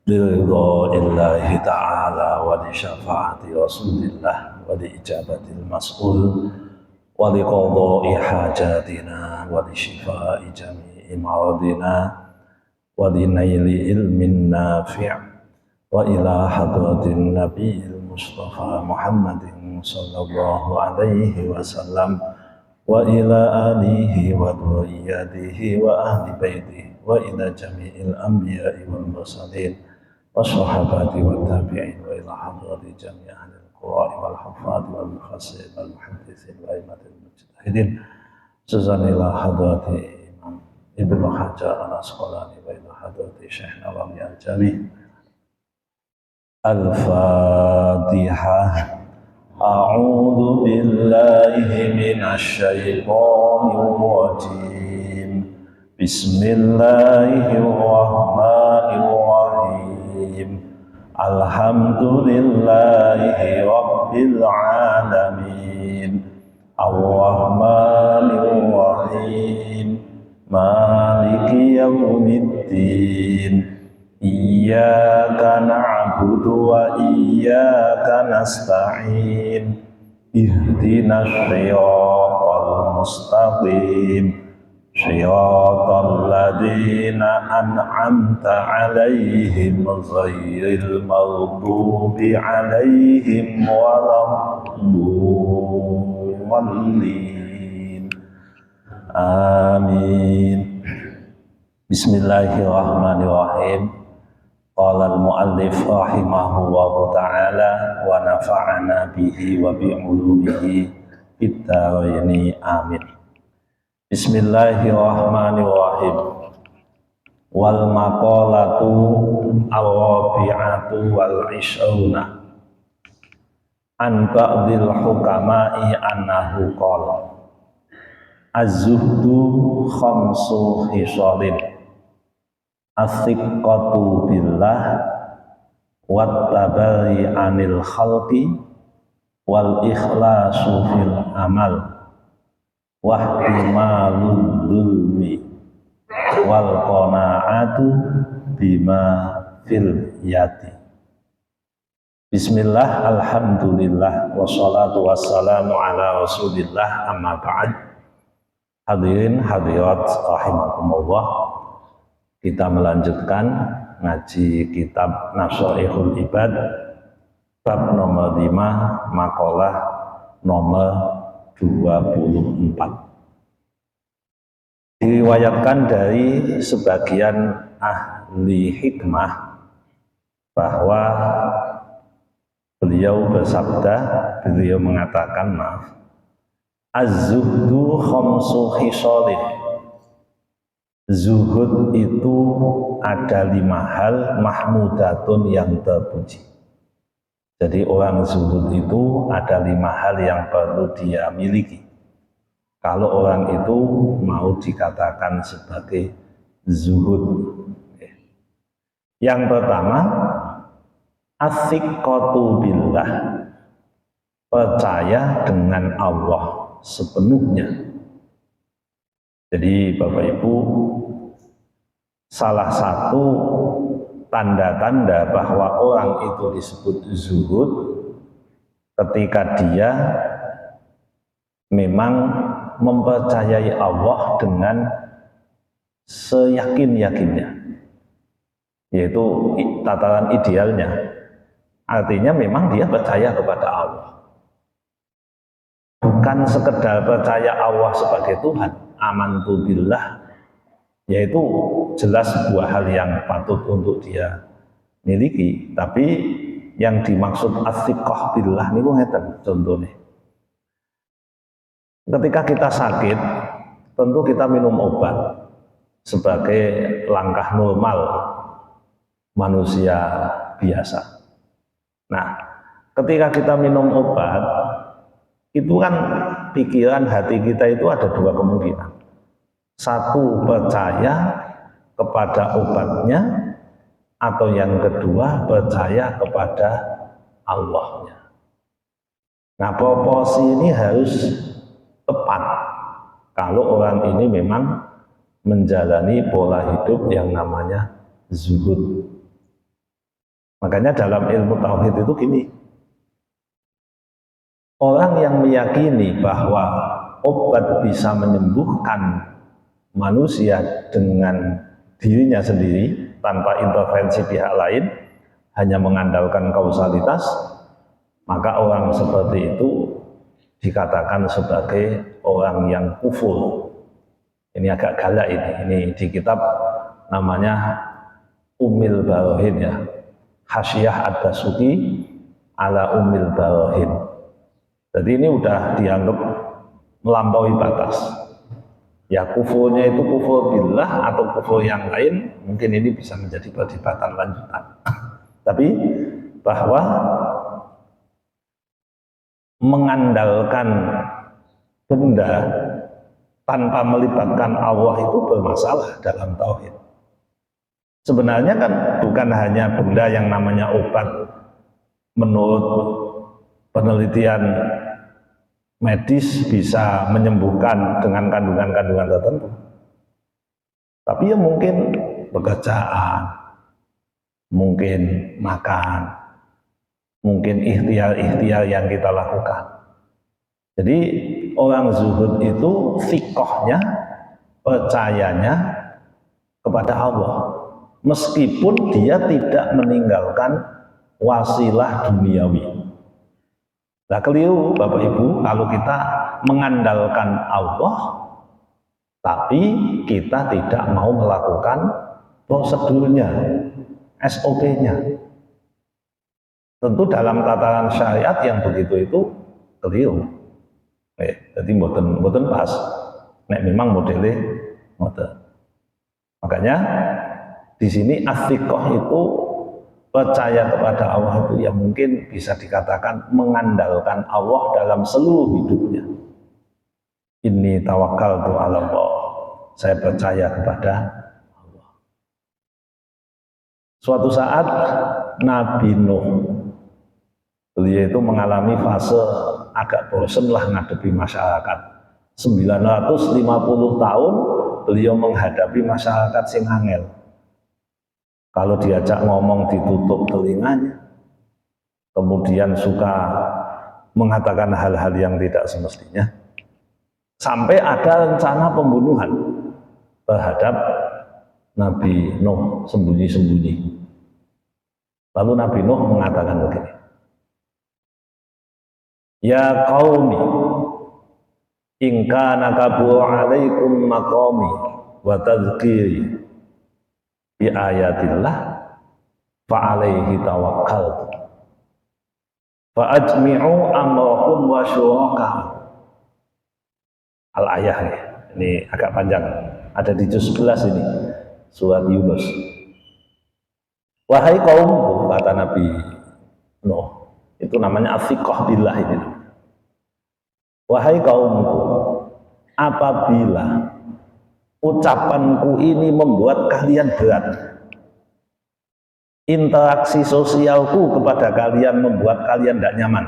لرضا الله تعالى ولشفاعة رسول الله ولإجابة المسؤول ولقضاء حاجاتنا ولشفاء جميع مرضنا ولنيل علم نافع وإلى حضرة النبي المصطفى محمد صلى الله عليه وسلم وإلى آله وذريته وأهل بيته وإلى جميع الأنبياء والمرسلين والصحابة والتابعين وإلى حضرة جميع أهل القراء والحفاظ والمفسرين والمحدثين وأئمة المجتهدين خصوصا إلى حضرة إمام ابن حجر العسقلاني وإلى حضرة شيخنا ولي الجلي. الفاتحة. أعوذ بالله من الشيطان الرجيم. بسم الله الرحمن الرحيم. الحمد لله رب العالمين. الرحمن الرحيم. مالك يوم الدين. إياك نعبد وإياك نستعين. اهدنا الصراط المستقيم صراط الذين أنعمت عليهم غير المغضوب عليهم ولا الضالين. آمين. بسم الله الرحمن الرحيم. قال المؤلف رحمه الله تعالى ونفعنا به وبعلومه في الدارين آمين. Bismillahirrahmanirrahim. Wal maqalatu al-rabi'atu wal ishruna an ba'dil hukama'i annahu qala az-zuhdu khamsu hisalin as-siqqatu billah wat tabari anil khalqi wal ikhlasu fil amal wahtimalul zulmi wal qanaatu bima fil yati. Bismillah, alhamdulillah, wassalatu wassalamu ala rasulillah, amma ba'd. Hadirin hadirat rahimakumullah, kita melanjutkan ngaji kitab Nashaihul Ibad bab nomor 5, makalah nomor 24. Diriwayatkan dari sebagian ahli hikmah bahwa beliau mengatakan az-zuhdu khamsu hisalin. Zuhud itu ada 5 hal mahmudatun yang terpuji. Jadi orang zuhud itu ada 5 hal yang perlu dia miliki. Kalau orang itu mau dikatakan sebagai zuhud. Yang pertama, as-siqqatu billah. Percaya dengan Allah sepenuhnya. Jadi Bapak Ibu, salah satu tanda-tanda bahwa orang itu disebut zuhud ketika dia memang mempercayai Allah dengan seyakin-yakinnya, yaitu tataran idealnya. Artinya memang dia percaya kepada Allah, bukan sekedar percaya Allah sebagai Tuhan, amantu billah, yaitu jelas sebuah hal yang patut untuk dia miliki. Tapi yang dimaksud as-siqqah billah niku ngeten contohnya. Ketika kita sakit, tentu kita minum obat sebagai langkah normal manusia biasa. Nah, ketika kita minum obat, itu kan pikiran hati kita itu ada 2 kemungkinan. Satu, percaya kepada obatnya, atau yang kedua, percaya kepada Allahnya. Nah, proporsi ini harus tepat kalau orang ini memang menjalani pola hidup yang namanya zuhud. Makanya dalam ilmu tauhid itu gini, orang yang meyakini bahwa obat bisa menyembuhkan manusia dengan dirinya sendiri tanpa intervensi pihak lain, hanya mengandalkan kausalitas, maka orang seperti itu dikatakan sebagai orang yang kufur. Ini agak galak ini di kitab namanya Ummil Barohin ya, Hasyiyah Ad-Dasuki ala Ummil Barohin. Jadi ini udah dianggap melampaui batas. Ya kufurnya itu kufur billah atau kufur yang lain, mungkin ini bisa menjadi perdebatan lanjutan. Tapi bahwa mengandalkan benda tanpa melibatkan Allah itu bermasalah dalam tauhid. Sebenarnya kan bukan hanya benda yang namanya obat menurut penelitian medis bisa menyembuhkan dengan kandungan-kandungan tertentu. Tapi ya mungkin pekerjaan, mungkin makan, mungkin ikhtiar-ikhtiar yang kita lakukan. Jadi orang zuhud itu fikohnya, percayanya kepada Allah. Meskipun dia tidak meninggalkan wasilah duniawi. Nah keliru Bapak Ibu kalau kita mengandalkan Allah tapi kita tidak mau melakukan prosedurnya, SOP-nya. Tentu dalam tataran syariat yang begitu itu keliru. Jadi mboten pas. Nek memang modelnya model. Makanya di sini as-siqah itu percaya kepada Allah itu yang mungkin bisa dikatakan mengandalkan Allah dalam seluruh hidupnya. Inni tawakkaltu 'ala Allah. Saya percaya kepada Allah. Suatu saat Nabi Nuh, beliau itu mengalami fase agak bosen lah ngadepi masyarakat. 950 tahun beliau menghadapi masyarakat sing angel. Kalau diajak ngomong ditutup telinganya, kemudian suka mengatakan hal-hal yang tidak semestinya, sampai ada rencana pembunuhan terhadap Nabi Nuh sembunyi-sembunyi. Lalu Nabi Nuh mengatakan begini, ya qaumi in kana kabura 'alaikum maqami wa tadhkiri bi ayatillah fa alaihi tawakkaltu fa ajmi'u amrakum wa syuraka. Al-ayah ini agak panjang, ada di juz 11 ini surat Yunus. Wahai kaumku, kata Nabi Nuh, itu namanya as-siqah billah ini. Wahai kaumku, apabila ucapanku ini membuat kalian berat, interaksi sosialku kepada kalian membuat kalian tidak nyaman,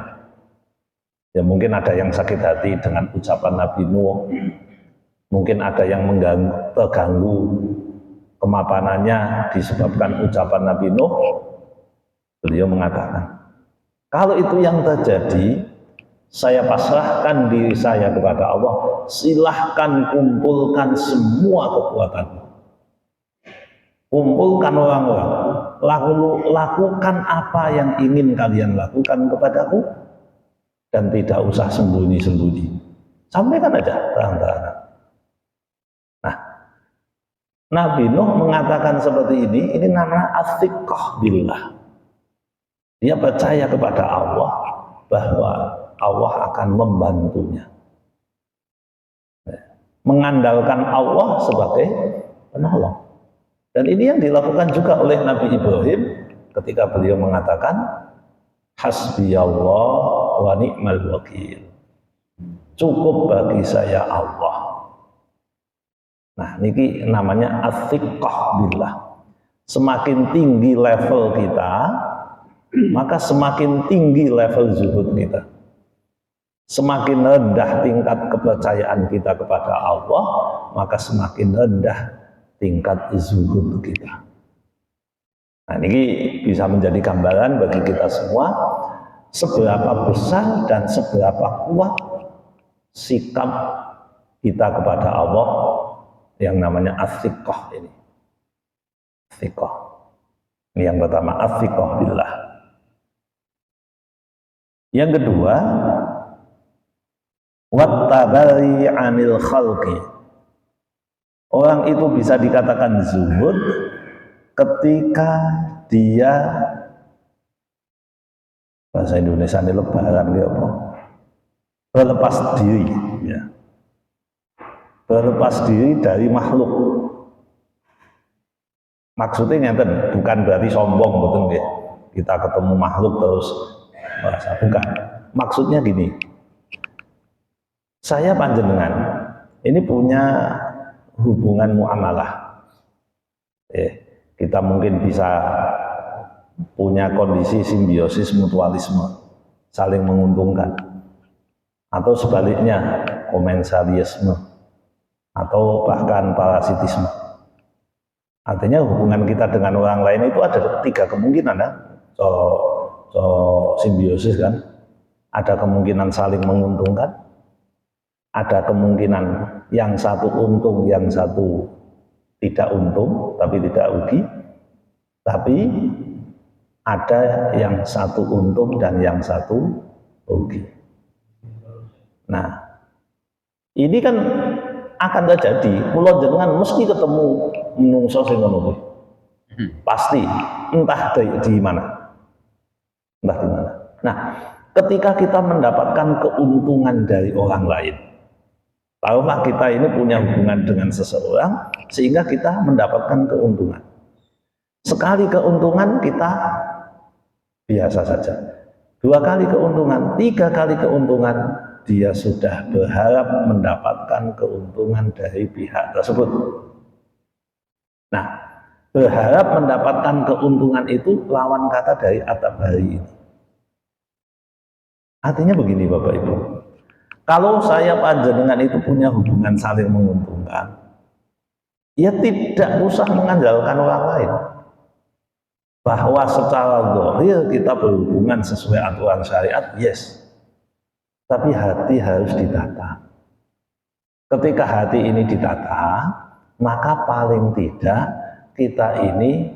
ya mungkin ada yang sakit hati dengan ucapan Nabi Nuh, mungkin ada yang terganggu kemapanannya disebabkan ucapan Nabi Nuh. Beliau mengatakan, kalau itu yang terjadi, saya pasrahkan diri saya kepada Allah. Silahkan kumpulkan semua kekuatanmu, kumpulkan orang-orang, lakukan apa yang ingin kalian lakukan kepadaku, dan tidak usah sembunyi-sembunyi. Sampaikan aja terang-terangan. Nah, Nabi Nuh mengatakan seperti ini namanya as-siqah billah. Dia percaya kepada Allah bahwa Allah akan membantunya. Mengandalkan Allah sebagai penolong. Dan ini yang dilakukan juga oleh Nabi Ibrahim ketika beliau mengatakan hasbiyallah wa ni'mal wakil. Cukup bagi saya Allah. Nah, ini namanya as-siqah billah. Semakin tinggi level kita, maka semakin tinggi level zuhud kita. Semakin rendah tingkat kepercayaan kita kepada Allah, maka semakin rendah tingkat zuhud kita. Nah, ini bisa menjadi gambaran bagi kita semua seberapa besar dan seberapa kuat sikap kita kepada Allah yang namanya as-siqah ini. Siqah. Ini yang pertama, as-siqah billah. Yang kedua, wattabari 'anil khalqi. Orang itu bisa dikatakan zuhud ketika dia, bahasa Indonesia ini lebaran ya apa? Berlepas diri, ya. Berlepas diri dari makhluk. Maksudnya ngeten, bukan berarti sombong betul ya. Kita ketemu makhluk terus merasa, bukan. Maksudnya gini. Saya panjenengan ini punya hubungan muamalah. Kita mungkin bisa punya kondisi simbiosis mutualisme, saling menguntungkan, atau sebaliknya komensalisme, atau bahkan parasitisme. Artinya hubungan kita dengan orang lain itu ada 3 kemungkinan ya. Simbiosis kan, ada kemungkinan saling menguntungkan, ada kemungkinan yang satu untung, yang satu tidak untung, tapi tidak rugi. Tapi ada yang satu untung dan yang satu rugi. Nah, ini kan akan terjadi. Kula jenengan mesti ketemu menungso sing ngono kuwi. Pasti, entah di mana. Entah di mana. Nah, ketika kita mendapatkan keuntungan dari orang lain, taruhlah kita ini punya hubungan dengan seseorang sehingga kita mendapatkan keuntungan. Sekali keuntungan kita biasa saja. 2 kali keuntungan, 3 kali keuntungan, dia sudah berharap mendapatkan keuntungan dari pihak tersebut. Nah, berharap mendapatkan keuntungan itu lawan kata dari at-tabari ini. Artinya begini Bapak Ibu. Kalau saya panjenengan itu punya hubungan saling menguntungkan, ya tidak usah mengandalkan orang lain. Bahwa secara zahir kita berhubungan sesuai aturan syariat, yes. Tapi hati harus ditata. Ketika hati ini ditata, maka paling tidak kita ini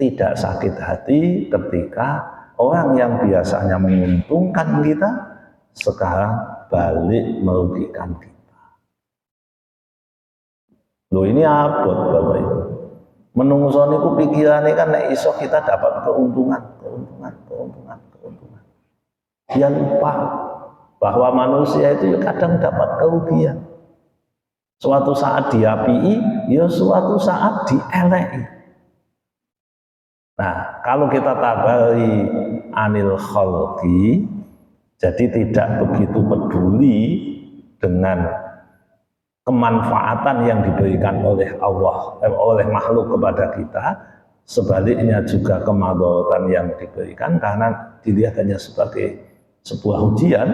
tidak sakit hati ketika orang yang biasanya menguntungkan kita sekarang balik merugikan kita. Loh, ini abot Bapak Ibu. Menungso niku pikirane kan nek iso kita dapat keuntungan. Dia lupa bahwa manusia itu kadang dapat kerugian. Suatu saat diapii, ya suatu saat dieleki. Nah, kalau kita tabari anil khalqi, jadi tidak begitu peduli dengan kemanfaatan yang diberikan oleh Allah, oleh makhluk kepada kita, sebaliknya juga kemadaratan yang diberikan karena dilihat hanya sebagai sebuah ujian.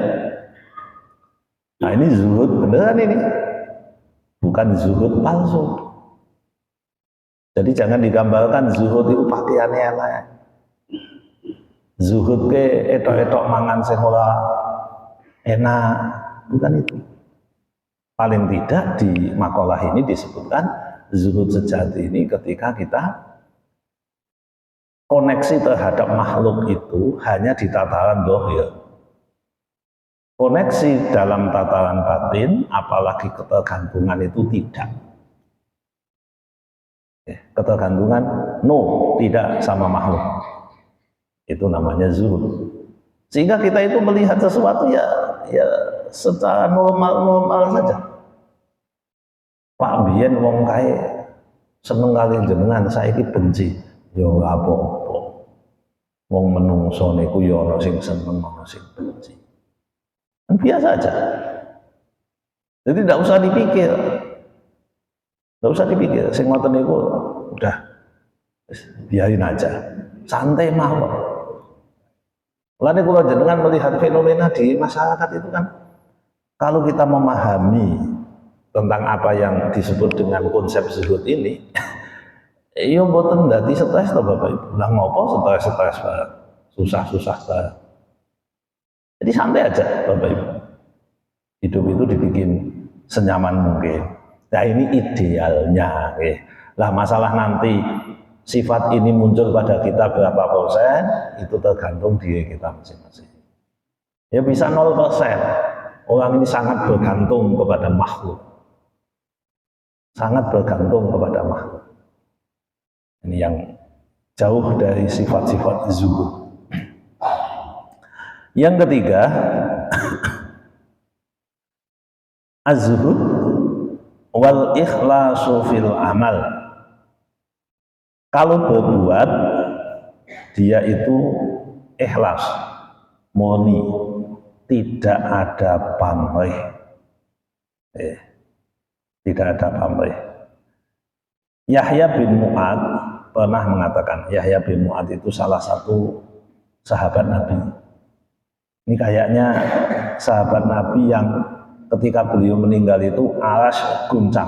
Nah, ini zuhud beneran ini, bukan zuhud palsu. Jadi jangan digambarkan zuhud itu pakaiannya elek. Zuhud ke etok-etok mangan sing ora enak, bukan itu. Paling tidak di makalah ini disebutkan zuhud sejati ini ketika kita koneksi terhadap makhluk itu hanya di tataran zahir. Koneksi dalam tataran batin, apalagi ketergantungan itu tidak. Ketergantungan, no, tidak sama makhluk. Itu namanya zuhud. Sehingga kita itu melihat sesuatu ya secara normal saja. Pak biyen wong kae seneng kali jenengan, saiki benci. Ya ora apa-apa. Wong menungso niku ya ana sing seneng, ana sing benci. Biasa aja. Jadi tidak usah dipikir. Tidak usah dipikir. Sing ngoten niku udah biarin aja. Santai mawon. Lalu kalau jenengan melihat fenomena di masyarakat itu kan, kalau kita memahami tentang apa yang disebut dengan konsep zuhud ini, Iya mboten dadi stres to Bapak Ibu. Lah ngopo stres banget. Susah-susah banget. Jadi santai aja Bapak Ibu. Hidup itu dibikin senyaman mungkin. Nah ini idealnya. Lah masalah nanti sifat ini muncul pada kita berapa persen, itu tergantung diri kita masing-masing. Ya bisa 0%. Orang ini sangat bergantung kepada makhluk. Sangat bergantung kepada makhluk. Ini yang jauh dari sifat-sifat zuhud. Yang ketiga, az-zuhud wal ikhlasu fil amal. Kalau berbuat dia itu ikhlas, murni, tidak ada pamrih. Tidak ada pamrih. Yahya bin Mu'ad pernah mengatakan, Yahya bin Mu'ad itu salah satu sahabat Nabi. Ini kayaknya sahabat Nabi yang ketika beliau meninggal itu aras guncang.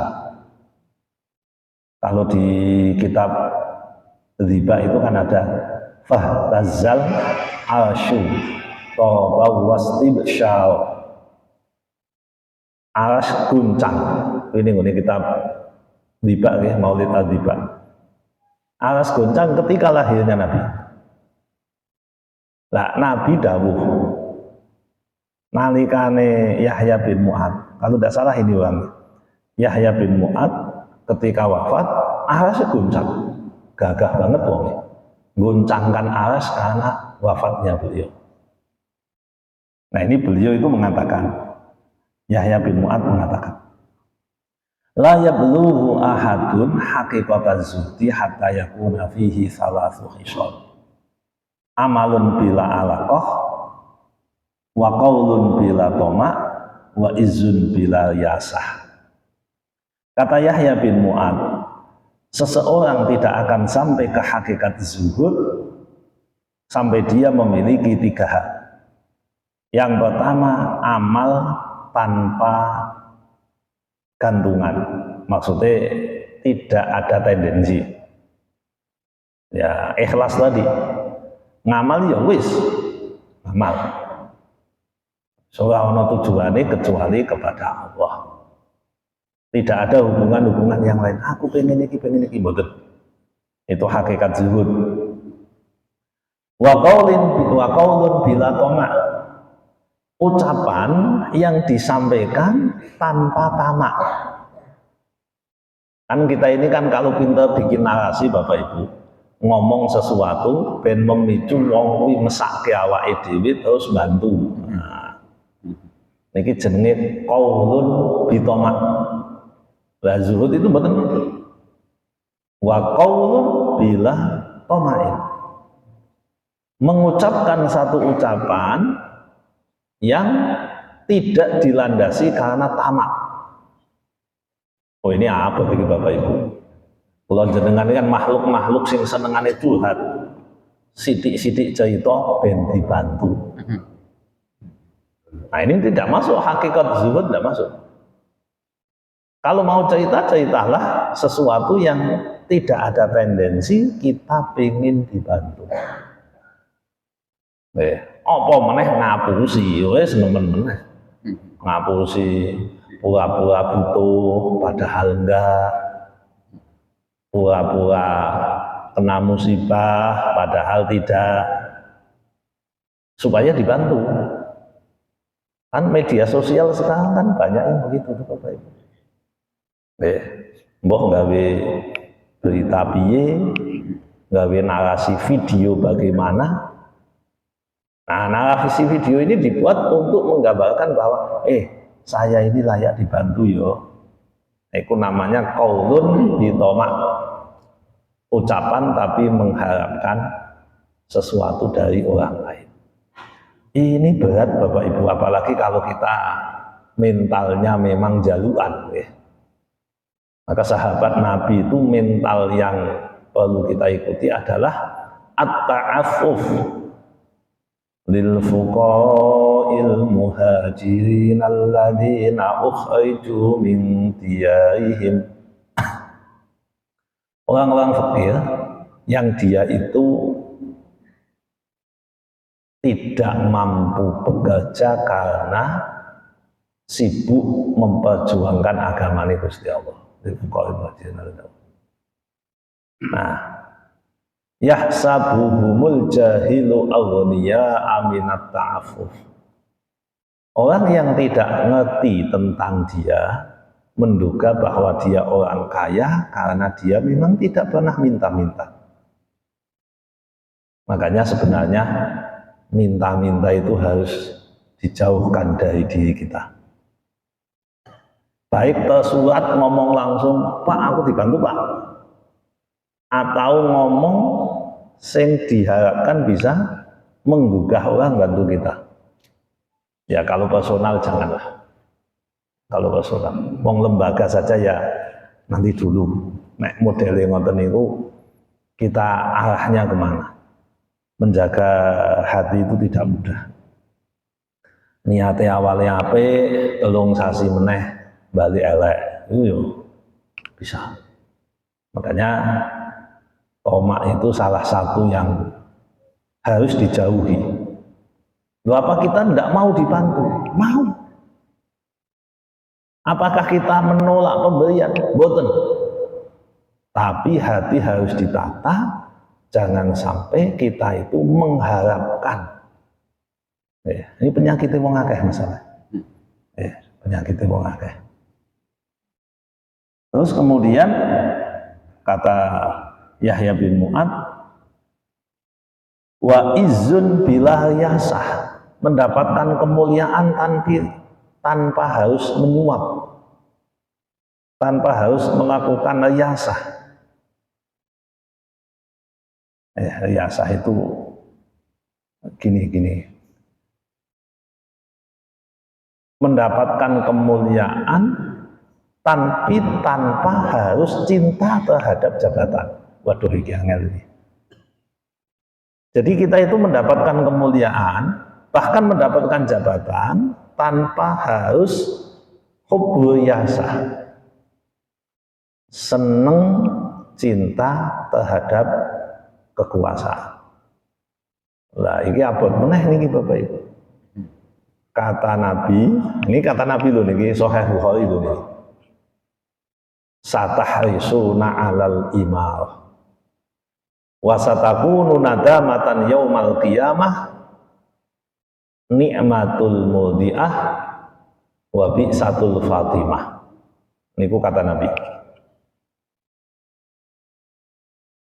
Kalau di kitab riba itu kan ada fahtazal arsyu toba wastibsyal, aras guncang. Ini kitab riba ya, Maulid al-Riba. Aras guncang ketika lahirnya Nabi. Lah Nabi dawuh nalikane Yahya bin Mu'ad, kalau tidak salah ini bang, Yahya bin Mu'ad ketika wafat arasnya guncang, gagah banget wong, guncangkan aras karena wafatnya beliau. Nah ini beliau itu mengatakan, Yahya bin Mu'ad mengatakan, la yablughu ahadun haqiqataz zuhdi hatta yakuna fihi salathu khisal. Amalun bila alaqah, wa qaulun bila toma, wa izun bila yasah. Kata Yahya bin Mu'ad, seseorang tidak akan sampai ke hakikat zuhud sampai dia memiliki 3 hal. Yang pertama, amal tanpa gantungan, maksudnya tidak ada tendensi. Ya ikhlas tadi, ngamal ya wis, ngamal. Soalnya ono tujuannya kecuali kepada Allah. Tidak ada hubungan-hubungan yang lain. Aku pengen ini, mboten. Itu hakikat zuhud. Wa qaulun bila toma. Ucapan yang disampaikan tanpa tamak. Kan kita ini kan kalau pintar bikin narasi Bapak Ibu, ngomong sesuatu ben memicu wong kuwi mesake awake dhewe terus bantu. Nah, niki jenenge qaulun bitoma. Lah zuhud itu mboten. Wa qaulun bila tomain. Mengucapkan satu ucapan yang tidak dilandasi karena tamak. Oh ini apa bagi Bapak Ibu? Kalau jenengan kan makhluk-makhluk sing senengane curhat. Sidik-sidik cerita ben dibantu. Nah ini tidak masuk hakikat zuhud, tidak masuk. Kalau mau ceritalah sesuatu yang tidak ada tendensi kita pengen dibantu. Apa meneh ngapusi, wis nemen meneh. Ngapusi pura-pura butuh padahal enggak. Pura-pura kena musibah padahal tidak. Supaya dibantu. Kan media sosial sekarang kan banyak yang begitu Bapak Ibu. Mbah gawe berita piye, gawe narasi video bagaimana. Nah, narasi video ini dibuat untuk menggambarkan bahwa saya ini layak dibantu yo. Itu namanya qaulun bitoma. Ucapan tapi mengharapkan sesuatu dari orang lain. Ini berat Bapak Ibu, apalagi kalau kita mentalnya memang jaluan. Maka sahabat Nabi itu mental yang perlu kita ikuti adalah at-ta'affuf lil fuqa'il muhajirin alladzina ukhriju min diyarihim. orang-orang fakir yang dia itu tidak mampu bekerja karena sibuk memperjuangkan agama ini Gusti Allah. Nah, yahsabuhumul jahilu aghniya aminat ta'affuf. Orang yang tidak ngerti tentang dia menduga bahwa dia orang kaya karena dia memang tidak pernah minta-minta. Makanya sebenarnya minta-minta itu harus dijauhkan dari diri kita. Baik tersurat ngomong langsung, Pak aku dibantu Pak, atau ngomong sing diharapkan bisa menggugah orang bantu kita. Ya kalau personal janganlah. Kalau personal, wong lembaga saja ya nanti dulu. Nek modelnya ngoten niku kita arahnya kemana? Menjaga hati itu tidak mudah. Niate awalnya apik, telung sasi meneh bali elek. Itu bisa. Makanya tomak itu salah satu yang harus dijauhi. Loh, apa kita tidak mau dibantu? Mau. Apakah kita menolak pemberian? Boten. Tapi hati harus ditata, jangan sampai kita itu mengharapkan. Ini penyakit wong akeh masalah. Penyakit wong akeh. Terus kemudian kata Yahya bin Mu'ad, wa izzun bila yasah, mendapatkan kemuliaan tanpa harus menyuap, tanpa harus melakukan riyasah. Riyasah itu gini-gini, mendapatkan kemuliaan tanpa harus cinta terhadap jabatan. Waduh, iki angel ini. Jadi kita itu mendapatkan kemuliaan, bahkan mendapatkan jabatan tanpa harus hubbul yasah, seneng cinta terhadap kekuasaan. Lah iki abot meneh niki Bapak Ibu. Kata Nabi, ini kata Nabi lho niki Sahih Bukhari lho niki. Satahrisuna 'alal imarah wa satakunu nadamatan yaumal qiyamah ni'matul mudiah wa bi'satul fatimah. Niku kata Nabi.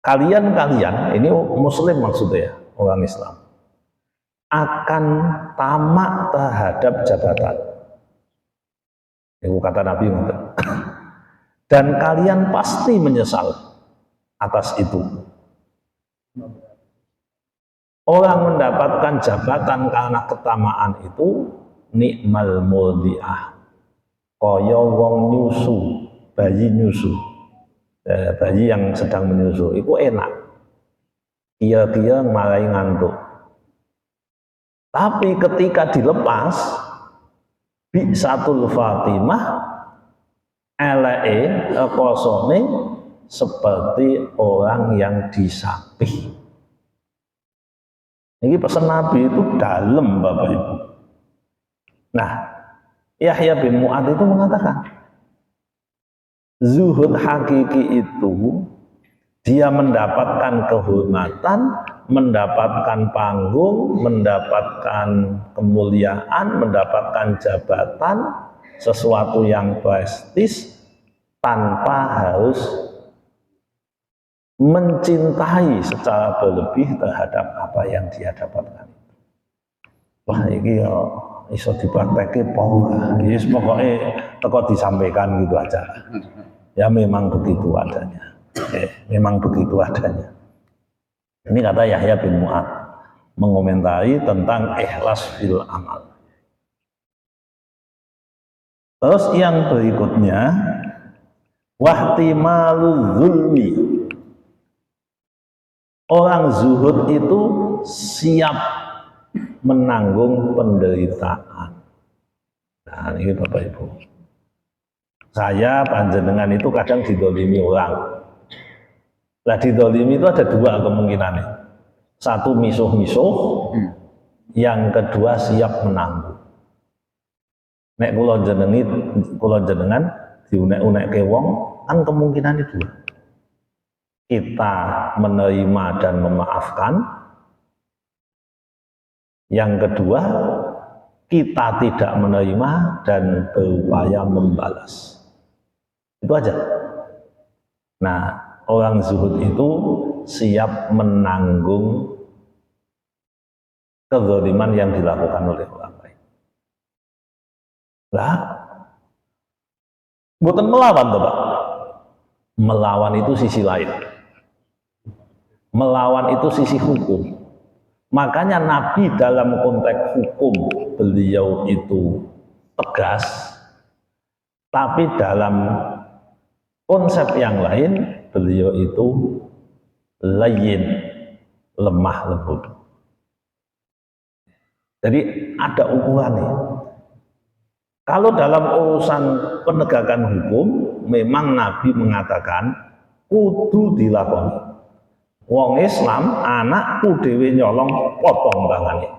Kalian ini muslim maksudnya ya, orang Islam, akan tamak terhadap jabatan. Niku kata Nabi. Dan kalian pasti menyesal atas itu. Orang mendapatkan jabatan karena ketamaan itu nikmal mudiah, kaya wong nyusu, bayi nyusu, bayi yang sedang menyusu itu enak, kira-kira marai ngantuk. Tapi ketika dilepas, bi'satul fatimah, eleke kosone seperti orang yang disapih. Ini pesan Nabi itu dalam Bapak Ibu. Nah, Yahya bin Mu'ad itu mengatakan, zuhud hakiki itu dia mendapatkan kehormatan, mendapatkan panggung, mendapatkan kemuliaan, mendapatkan jabatan, sesuatu yang prestis tanpa harus mencintai secara berlebih terhadap apa yang dia dapatkan. Wah, ini ya iso dipraktekke apa ora. Yes, pokoknya teko disampaikan gitu aja. Ya memang begitu adanya. Memang begitu adanya. Ini kata Yahya bin Mu'ad mengomentari tentang ikhlas fil amal. Terus yang berikutnya, wahtimalul zulmi. Orang zuhud itu siap menanggung penderitaan. Nah, ini Bapak Ibu. Saya panjenengan itu kadang didolimi orang. Lah didolimi itu ada dua kemungkinannya. Satu misuh-misuh, yang kedua siap menanggung. Nek kula jenengan diunek-unekke wong kan kemungkinan itu. Kita menerima dan memaafkan. Yang kedua, kita tidak menerima dan berupaya membalas. Itu aja. Nah, orang zuhud itu siap menanggung kezaliman yang dilakukan oleh orang lain. Lah, bukan melawan toh, Pak. Melawan itu sisi lain. Melawan itu sisi hukum. Makanya Nabi dalam konteks hukum beliau itu tegas, tapi dalam konsep yang lain beliau itu layyin, lemah lembut. Jadi ada ukurannya. Kalau dalam urusan penegakan hukum memang Nabi mengatakan kudu dilakoni. Wong Islam anakku dhewe nyolong potong tangannya.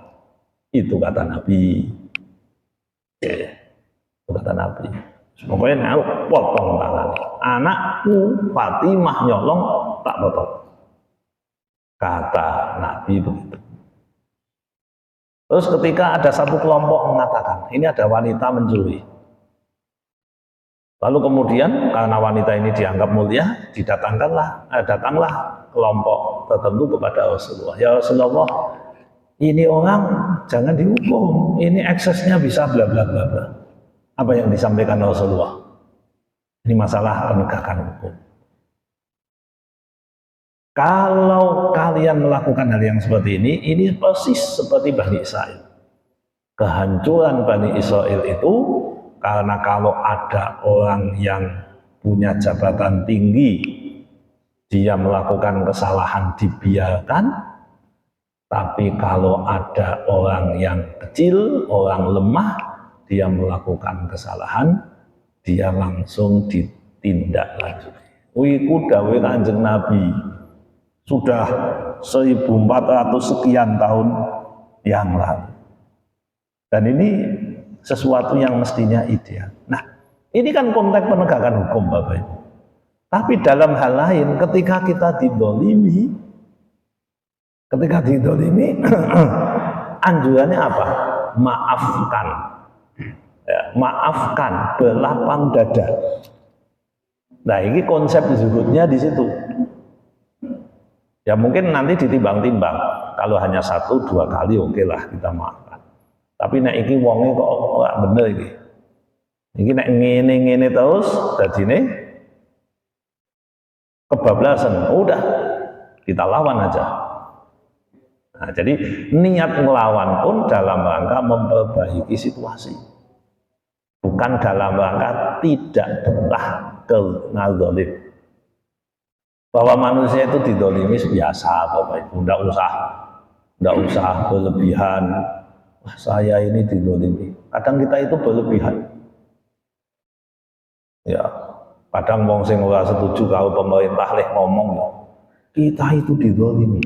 Itu kata Nabi. Itu kata Nabi. Pokoknya aku potong tangannya. Anakku Fatimah nyolong tak potong. Kata Nabi begitu. Terus ketika ada satu kelompok mengatakan, ini ada wanita mencuri. Lalu kemudian karena wanita ini dianggap mulia, datanglah kelompok tertentu kepada Rasulullah. Ya Rasulullah, ini orang jangan dihukum, ini eksesnya bisa bla bla bla bla. Apa yang disampaikan Rasulullah? Ini masalah penegakan hukum. Kalau kalian melakukan hal yang seperti ini persis seperti Bani Israel. Kehancuran Bani Israel itu karena kalau ada orang yang punya jabatan tinggi, dia melakukan kesalahan dibiarkan, tapi kalau ada orang yang kecil, orang lemah, dia melakukan kesalahan, dia langsung ditindaklanjuti. Iku dawuh Kanjeng Nabi sudah 1400 sekian tahun yang lalu. Dan ini sesuatu yang mestinya ideal. Nah, ini kan konteks penegakan hukum Bapak Ibu. Tapi dalam hal lain ketika kita didolimi, anjurannya apa? Maafkan. Ya, maafkan, berlapang dada. Nah, ini konsep zuhudnya di situ. Ya mungkin nanti ditimbang-timbang. Kalau hanya 1-2 kali oke lah kita maafkan. Tapi nek iki wonge kok ora bener iki. Iki nek ngene-ngene terus dadine kebablasan. Udah kita lawan aja. Nah, jadi niat melawan pun dalam rangka memperbaiki situasi. Bukan dalam rangka tidak betah ke ngazolim. Bahwa manusia itu didolimi biasa Bapak Ibu, enggak usah berlebihan. Wah, saya ini didolimi. Kadang kita itu berlebihan. Ya, kadang wong sing ora setuju kalau pemerintah leh ngomong, kita itu didolimi.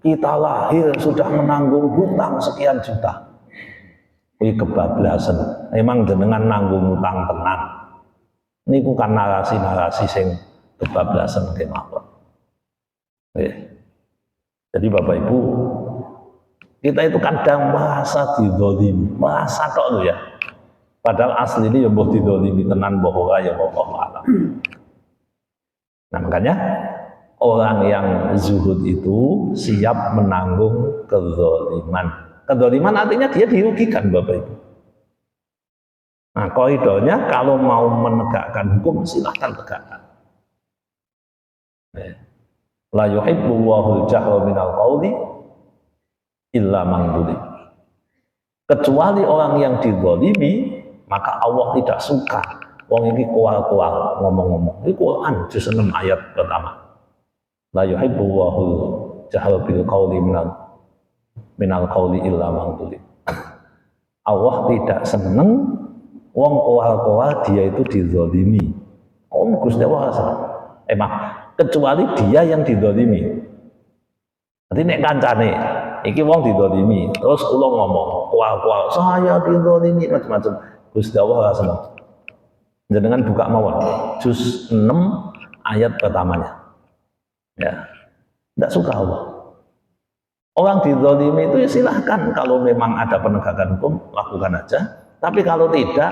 Kita lahir sudah menanggung hutang sekian juta. Ini kebablasan. Emang jenengan nanggung hutang tenan. Ini bukan narasi-narasi sing kebablasan kemawon. Jadi Bapak Ibu, kita itu kadang merasa didolimi, merasa kok lo ya. Padahal asli ini ya mbah didolimi tenan mbah ora ya wallahu alam. Nah makanya orang yang zuhud itu siap menanggung kezaliman. Kezaliman artinya dia dirugikan Bapak Ibu. Nah koridornya kalau mau menegakkan hukum silahkan tegakkan. La yuhibbullahu al-jahra minal qawli illa man zulim. Kecuali orang yang dizalimi, maka Allah tidak suka wong iki kual-kual ngomong-ngomong. Ini Quran juz 6 ayat pertama. La yuhibbullahu al-jahra bil qawli minal qawli illa man zulim. Allah tidak seneng wong kual-kual dia itu dizalimi. Gusti Allah kecuali dia yang didolimi. Nanti nek kancane iki wong didolimi, terus kula ngomong kual-kual saya didolimi macam-macam, Gusti Allah ora seneng. Jenengan buka mawon juz 6 ayat pertamanya. Ya, tidak suka Allah. Orang didolimi itu ya silahkan, kalau memang ada penegakan hukum lakukan aja, tapi kalau tidak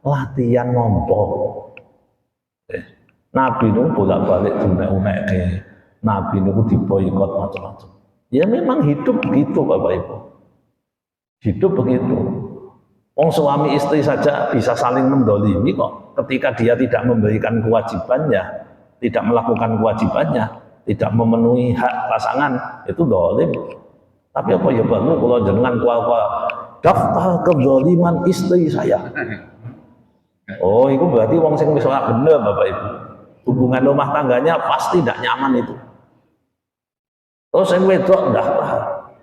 latihan ngomong. Nabi itu bolak-balik unek-unek, Nabi itu diboikot macam-macam. Ya memang hidup begitu Bapak Ibu. Hidup begitu. Wong suami istri saja bisa saling mendolimi kok. Ketika dia tidak memberikan kewajibannya, tidak melakukan kewajibannya, tidak memenuhi hak pasangan, itu dolim. Tapi apa ya baru kalau jenengan kuat daftar kezaliman istri saya. Oh, itu berarti wong sing wis ora bener Bapak Ibu. Hubungan rumah tangganya pasti tidak nyaman itu. Terus yang wedok daftar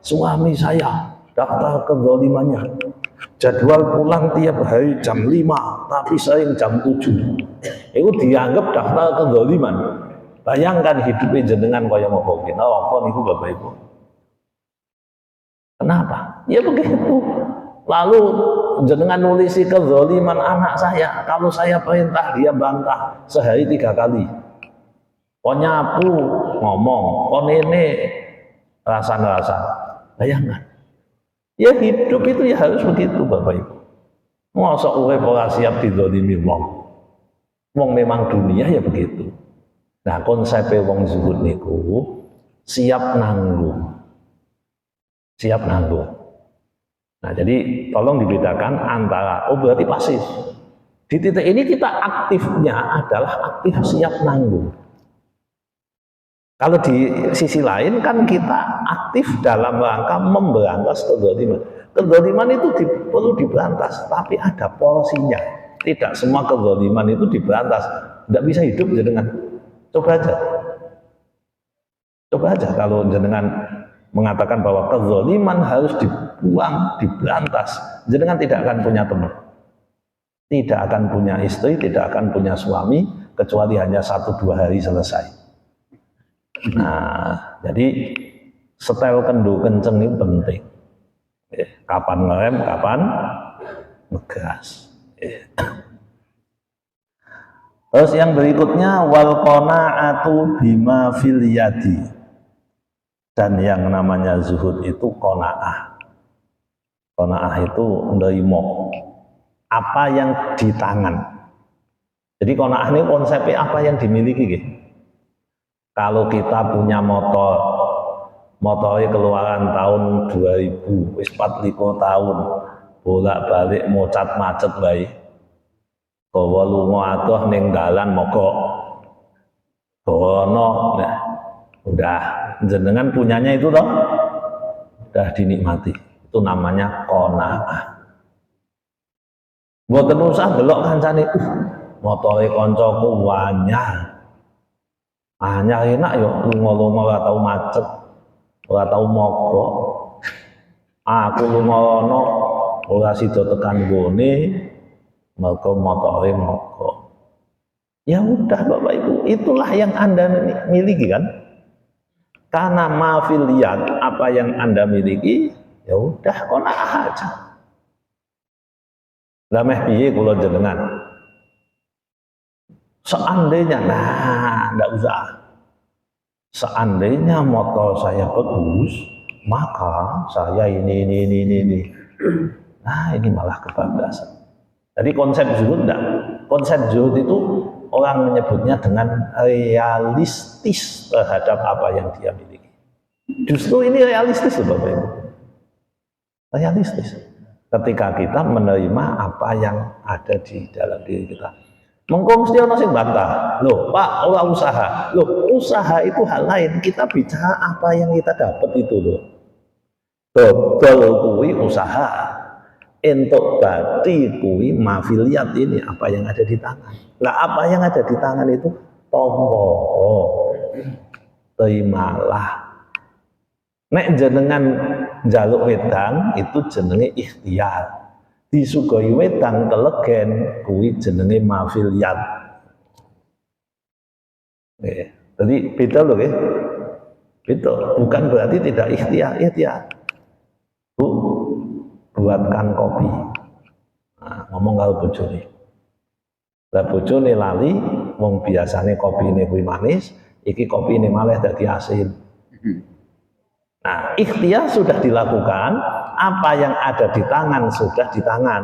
suami saya, daftar kezalimannya. Jadwal pulang tiap hari jam 5, tapi sering jam 7. Itu dianggap daftar kezaliman. Bayangkan hidupnya jenengan kaya ngopo ki. Apa niku Bapak Ibu? Kenapa? Ya begitu. Lalu jenengan nulisi kezaliman anak saya. Kalau saya perintah dia bantah sehari 3 kali. Kok nyapu ngomong, kok nene rasa-rasa. Bayangkan. Ya hidup itu ya harus begitu Bapak Ibu. Masa urip ora siap dizalimi wong. Wong memang dunia ya begitu. Nah, konsepnya wong zuhud niku siap nanggung. Siap nanggung. Nah, jadi tolong dibedakan antara berarti pasif. Di titik ini kita aktifnya adalah aktif siap nanggung. Kalau di sisi lain kan kita aktif dalam rangka memberantas kezaliman. Kezaliman itu perlu diberantas, tapi ada porsinya. Tidak semua kezaliman itu diberantas. Tidak bisa hidup jenengan. Coba aja. Coba aja kalau jenengan mengatakan bahwa kezaliman harus dibuang, diberantas, jenengan tidak akan punya teman, tidak akan punya istri, tidak akan punya suami, kecuali hanya 1-2 hari selesai. Nah, jadi setel kendo kenceng ini penting. Kapan ngerem, kapan ngegas. Terus yang berikutnya wal qanaatu bima fil yadi. Dan yang namanya zuhud itu qanaah. Qanaah itu nderimo apa yang di tangan. Jadi qanaah ini konsepnya apa yang dimiliki gitu. Kalau kita punya motornya keluaran tahun 2000, wis 45 tahun, bolak-balik mocat macet bae. Bawa lunga atuh ning dalan mogok. Bawono, nah, udah jenengan punyanya itu toh, udah dinikmati. Itu namanya qanaah. Mboten usah delok kancane, motore kancaku anyar. Anyar enak yo, lunga-lunga ora tau macet, ora tau mogok. Aku lunga ono ora sida tekan gone, mergo motore mogok. Ya udah Bapak Ibu, itulah yang Anda miliki kan? Karena mafiliyat apa yang Anda miliki, ya udah qanaah aja. Lah meh piye kula jenengan? Seandainya, nah enggak usah. Seandainya motor saya bagus, maka saya ini. Nah, ini malah kebablasan. Jadi konsep zuhud enggak. Konsep zuhud itu orang menyebutnya dengan realistis terhadap apa yang dia miliki. Justru ini realistis loh Bapak Ibu. Realistis. Ketika kita menerima apa yang ada di dalam diri kita. Mengko mesti ana sing bantah. Loh, Pak, ora usaha. Loh, usaha itu hal lain. Kita bicara apa yang kita dapat itu loh. Dodol kuwi usaha. Entuk bati kuwi mafiliat ini apa yang ada di tangan. Lah apa yang ada di tangan itu tompo. Terimalah. Nek jenengan njaluk wedang itu jenenge ikhtiar. Disugoi wedang kelegen kuwi jenenge mafiliat. Jadi beda loh ya. Beda. Bukan berarti tidak ikhtiar. Ikhtiar. Bu, buatkan kopi. Nah, ngomong kalau bojone. Lah bojone lali, wong biasane kopi ini kuwi manis, iki kopi ini malah dadi asin. Nah, ikhtiar sudah dilakukan, apa yang ada di tangan sudah di tangan.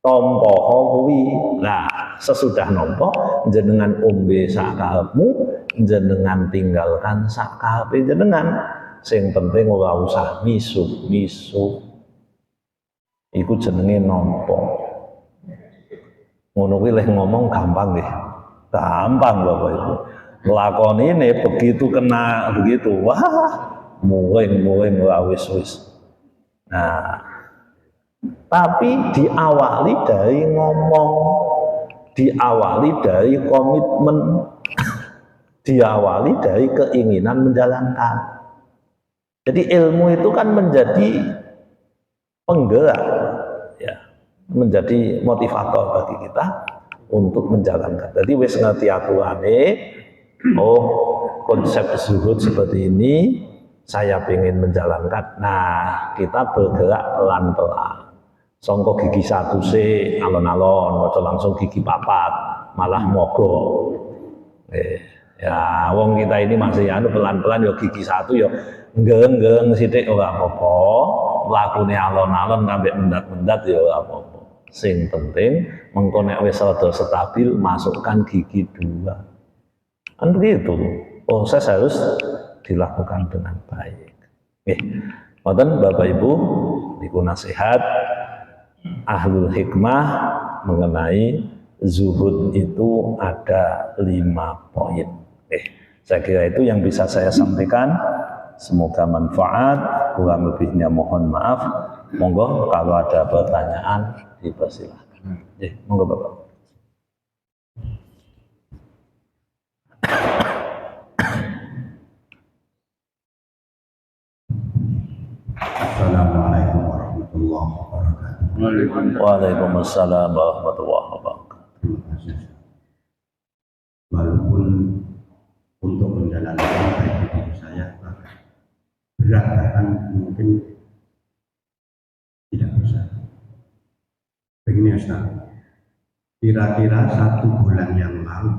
Tompo kuwi. Nah, sesudah nompo jenengan ombe sak kahepmu, jenengan tinggalkan sak kahepe jenengan. Sing penting ora usah misu-misu. Iku jenenge nompo. Ngono kuwi leh ngomong gampang nggih. Gampang Bapak Ibu. Lakon ini begitu kena begitu, wah, muing-muing wis. Nah, tapi diawali dari ngomong, diawali dari komitmen, diawali dari keinginan menjalankan. Jadi ilmu itu kan menjadi penggerak, ya, menjadi motivator bagi kita untuk menjalankan. Jadi wis ngerti aturane, oh konsep zuhud seperti ini, saya ingin menjalankan. Nah, kita bergerak pelan-pelan. Songko gigi satu se alon-alon, atau langsung gigi papat, malah mogok. Ya, wong kita ini masih anu pelan-pelan yo gigi satu yo enggeng sithik ora apa-apa. Lakune alon-alon sampai mendat-mendat yo ora apa-apa. Sing penting mengko nek wis rada stabil masukkan gigi dua. Kan begitu. Proses harus dilakukan dengan baik. Nggih. Wonten Bapak Ibu niku nasihat ahlul hikmah mengenai zuhud itu ada 5 poin. Saya kira itu yang bisa saya sampaikan. Semoga manfaat. Kurang lebihnya mohon maaf. Monggo kalau ada pertanyaan dipersilahkan. Monggo Bapak. Assalamualaikum warahmatullahi wabarakatuh. Waalaikumsalam warahmatullahi wabarakatuh. Terima kasih. Walaupun untuk menjalankan baik diri saya berat, bahkan mungkin tidak bisa. Begini Ustaz, kira-kira 1 bulan yang lalu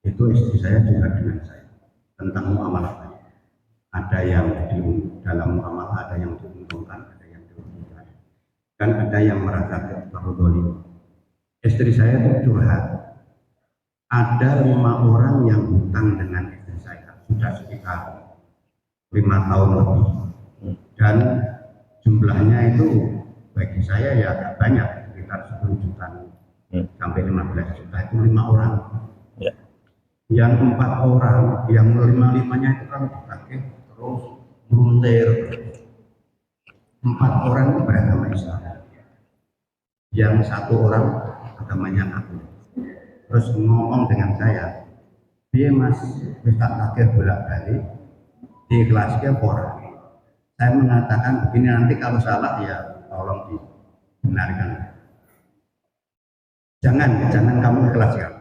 itu istri saya juga dengan saya tentang muamalah. Ada yang dalam muamalah, ada yang diuntungkan, ada yang dirugikan, dan ada yang merasa terdolim. Istri saya itu curhat. Ada 5 orang yang hutang dengan istri saya sudah sekitar 5 tahun lebih, dan jumlahnya itu bagi saya ya agak banyak, sekitar 10 juta sampai 15 juta. Itu 5 orang. Ya. Yang 4 orang, yang 5-5-nya itu kan ditagih terus meluntir. 4 orang itu beragama Islam. Yang 1 orang agamanya Katolik. Terus ngomong dengan saya, dia Mas, bisa tagih bolak-balik, diikhlaskan pora. Saya mengatakan begini, nanti kalau salah ya tolong dibenarkan. Jangan kamu ikhlaskan.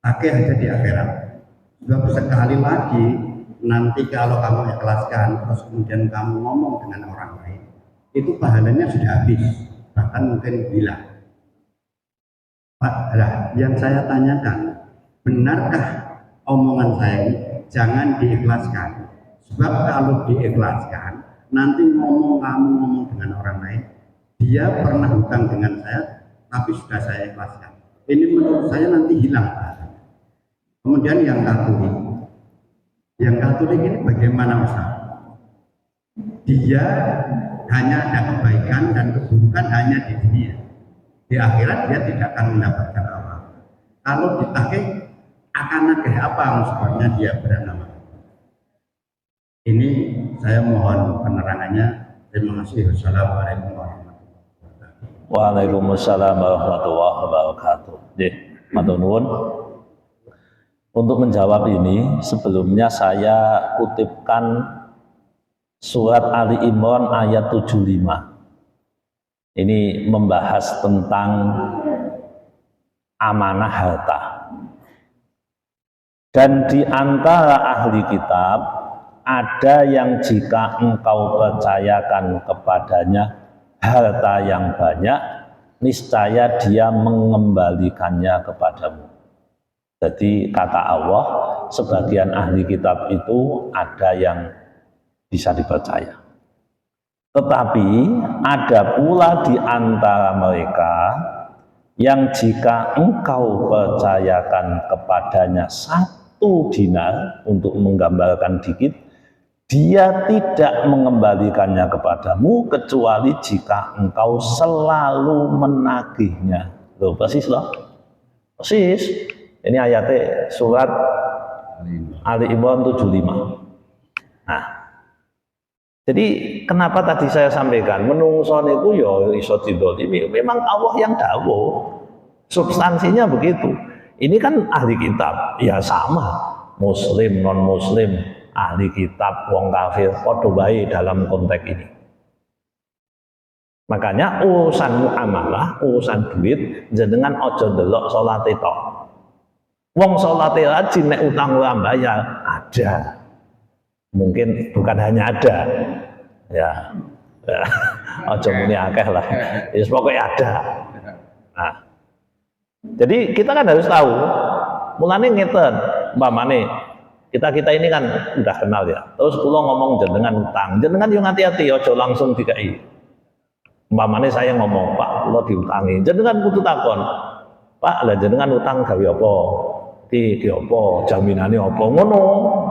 Tagih aja di akhirat. Sebab sekali lagi nanti kalau kamu ikhlaskan terus kemudian kamu ngomong dengan orang lain, itu pahalanya sudah habis, bahkan mungkin hilang. Nah, yang saya tanyakan, benarkah omongan saya ini jangan diikhlaskan? Sebab kalau diikhlaskan, nanti kamu ngomong dengan orang lain, dia pernah hutang dengan saya, tapi sudah saya ikhlaskan. Ini menurut saya nanti hilang. Kemudian yang Katolik ini bagaimana Ustaz? Dia hanya ada kebaikan dan keburukan hanya di dunia. Di akhirat dia tidak akan mendapatkan apa. Kalau ditagih akan nagih apa sebabnya dia bernama. Ini saya mohon penerangannya. Terima kasih. Wassalamualaikum warahmatullahi wabarakatuh. Waalaikumsalam warahmatullahi wabarakatuh. Matur nuwun. Untuk menjawab ini, sebelumnya saya kutipkan surat Ali Imran ayat 75. Ini membahas tentang amanah harta. Dan di antara ahli kitab ada yang jika engkau percayakan kepadanya harta yang banyak, niscaya dia mengembalikannya kepadamu. Jadi kata Allah, sebagian ahli kitab itu ada yang bisa dipercaya. Tetapi ada pula di antara mereka yang jika engkau percayakan kepadanya 1 dinar, untuk menggambarkan dikit, dia tidak mengembalikannya kepadamu kecuali jika engkau selalu menagihnya. Loh, persis loh. Persis. Ini ayatnya surat Ali Imran 75. Nah, jadi kenapa tadi saya sampaikan menungso niku ya iso didolimi, memang Allah yang dawuh, substansinya begitu. Ini kan ahli kitab, ya sama, muslim, non muslim, ahli kitab, wong kafir, padha wae dalam konteks ini. Makanya urusan muamalah, urusan duit, jenengan ojo delok salate tok. Wong salate rajin nek utang ora bayar, ada. Mungkin bukan hanya ada, ya, ojo muni akeh lah, ya pokoknya ada. Nah, jadi kita kan harus tahu, mulane ngeten, umpamane kita ini kan udah kenal ya, terus kula ngomong jenengan utang, jenengan yo hati-hati, ojo langsung dikai. Umpamane saya ngomong, Pak, kula diutangi, jenengan kudu takon, Pak, lah jenengan utang gawe apa? Di apa, jaminannya apa, ngono,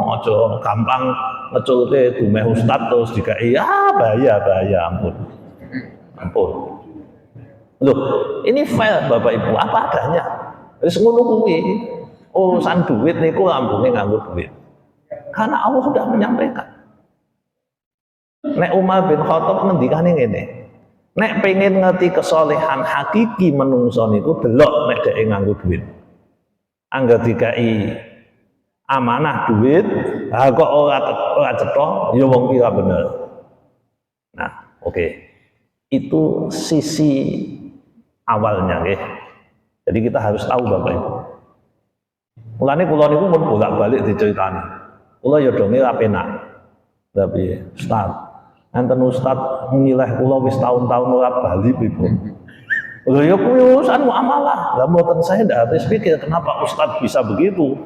aja gampang ngeculke dumeh ustad terus dikai, ya bahaya, ampun. Loh, ini fair Bapak Ibu, apa adanya. Wis ngono kuwi, urusan duit niku lambunge nganggo duit. Karena Allah sudah menyampaikan. Nek Umar bin Khattab ngendikane ngene, nek pengen ngerti kesolehan hakiki menungso niku delok nek dhek nganggo duit. Angger dikai amanah duit, kok ora cetha, ya wong kira bener. Nah, oke. Itu sisi awalnya nggih. Jadi kita harus tahu Bapak Ibu. Mulane kula niku mun bolak-balik diceritani. Kula ya donge ra penak. Tapi Ustaz, enten Ustaz ngileh kula wis tahun-tahun ora bali pripun. Lho ya kuwi urusan muamalah. Lah mboten saya ndak habis pikir kenapa Ustaz bisa begitu.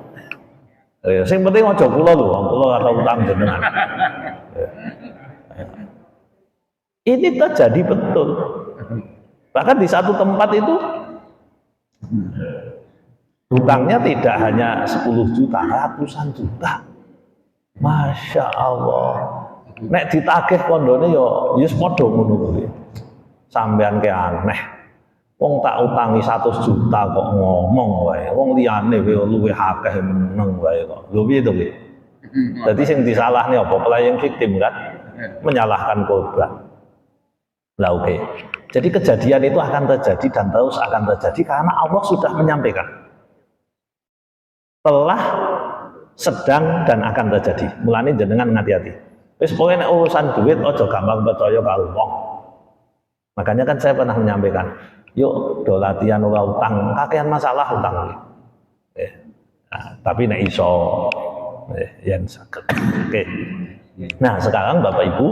Ya, sing penting aja kula lho, kula ora tau utang jenengan. Ini terjadi betul. Bahkan di satu tempat itu hutangnya tidak hanya 10 juta, ratusan juta. Masya Allah. Nek ditagih kondone ya wis padha ngono kuwi. Sampean ke aneh. Wong tak utangi 100 juta kok ngomong wae. Wong liyane kowe luwih akeh meneng wae kok. Lho piye to kuwi? Dadi sing disalahne apa? Playing victim kan? Menyalahkan korban. Lah oke. Jadi kejadian itu akan terjadi dan terus akan terjadi karena Allah sudah menyampaikan. Telah, sedang dan akan terjadi. Mulane jenengan hati-hati. Wis pokoke nek urusan duit aja gampang percaya karo wong. Makanya kan saya pernah menyampaikan, yuk do latihan ora utang, kakean masalah utang. Nah, tapi nek iso yen saged. Oke. Nah, sekarang Bapak Ibu,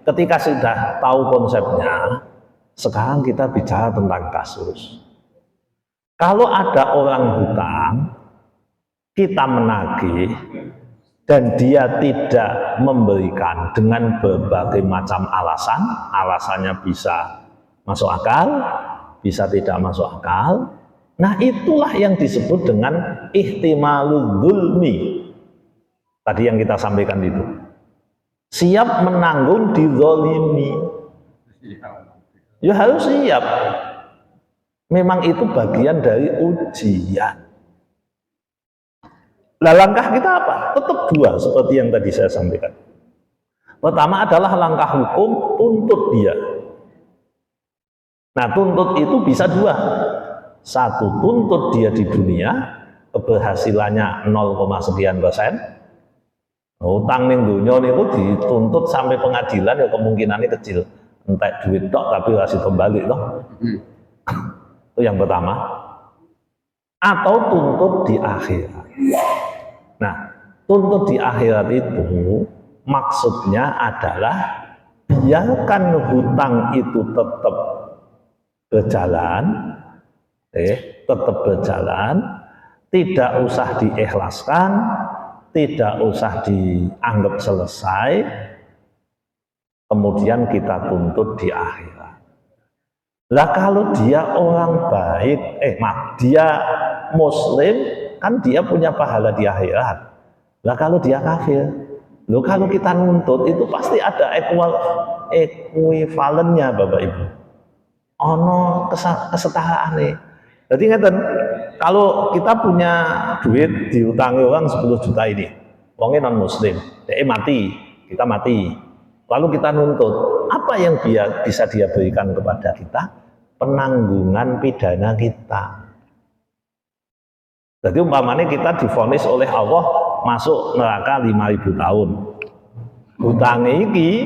ketika sudah tahu konsepnya, sekarang kita bicara tentang kasus. Kalau ada orang hutang, kita menagih dan dia tidak memberikan dengan berbagai macam alasan, alasannya bisa masuk akal, bisa tidak masuk akal. Nah, itulah yang disebut dengan ihtimalul dzulmi. Tadi yang kita sampaikan itu. Siap menanggung dizalimi. Ya harus siap. Memang itu bagian dari ujian. Lah langkah kita apa? Tetap dua seperti yang tadi saya sampaikan. Pertama adalah langkah hukum, tuntut dia. Nah, tuntut itu bisa dua. Satu, tuntut dia di dunia, keberhasilannya 0, sekian persen. Utang ning dunia niku dituntut sampai pengadilan ya kemungkinannya kecil. Entek duit tok tapi masih kembali toh. Itu yang pertama. Atau tuntut di akhirat. Nah, tuntut di akhirat itu maksudnya adalah biarkan hutang itu tetap berjalan, tetap berjalan, tidak usah diikhlaskan, tidak usah dianggap selesai, kemudian kita tuntut di akhirat. Lah kalau dia orang baik, dia muslim, kan dia punya pahala di akhirat. Lah kalau dia kafir, kalau kita nuntut itu pasti ada ekuivalennya Bapak Ibu. Ono kesetaraan nih. Jadi ngeten, kalau kita punya duit diutangi orang 10 juta ini, orangnya non muslim, mati, kita mati. Lalu kita nuntut, apa yang bisa dia berikan kepada kita? Penanggungan pidana kita. Jadi umpamanya kita divonis oleh Allah masuk neraka 5.000 tahun. Hutang ini